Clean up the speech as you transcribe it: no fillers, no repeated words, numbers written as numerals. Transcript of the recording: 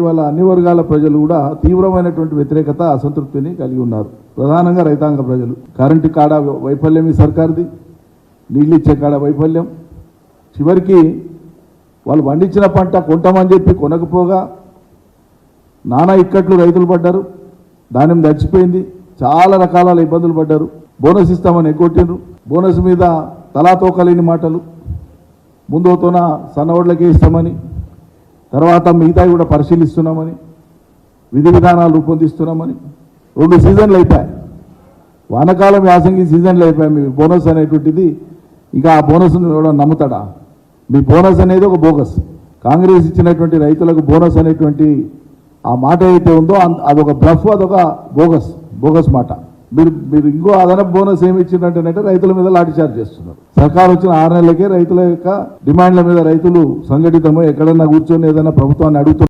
ఇవాళ అన్ని వర్గాల ప్రజలు కూడా తీవ్రమైనటువంటి వ్యతిరేకత అసంతృప్తిని కలిగి ఉన్నారు. ప్రధానంగా రైతాంగ ప్రజలు. కరెంటు కాడ వైఫల్యం ఈ సర్కార్ది, నీళ్ళు ఇచ్చే కాడ వైఫల్యం. చివరికి వాళ్ళు పండించిన పంట కొంటామని చెప్పి కొనకపోగా నానా ఇక్కట్లు రైతులు పడ్డారు. ధాన్యం దడిచిపోయింది. చాలా రకాల ఇబ్బందులు పడ్డారు. బోనస్ ఇస్తామని ఎగ్గొట్టిండ్రు. బోనస్ మీద తలా తోకలేని మాటలు. ముందుతోన సన్నవడ్లకే ఇస్తామని, తర్వాత మిగతాయి కూడా పరిశీలిస్తున్నామని, విధి విధానాలు రూపొందిస్తున్నామని. 2 సీజన్లు అయిపోయాయి. వానకాలం యాసంగి సీజన్లు అయిపోయాయి. మీ బోనస్ అనేటువంటిది ఇంకా ఆ బోనస్ను ఎవడో నమ్ముతాడా? మీ బోనస్ అనేది ఒక బోగస్. కాంగ్రెస్ ఇచ్చినటువంటి రైతులకు బోనస్ అనేటువంటి ఆ మాట అయితే ఉందో అదొక బ్లఫ్, అదొక బోగస్ మాట. మీరు ఇంకో అదనపు బోనస్ ఏమి ఇచ్చిందంటే రైతుల మీద లాఠీచార్జ్ చేస్తున్నారు. సర్కారు వచ్చిన 6 నెలలకే రైతుల యొక్క డిమాండ్ల మీద రైతులు సంఘటితమై ఎక్కడన్నా కూర్చొని ఏదైనా ప్రభుత్వాన్ని అడుగుతున్నారు.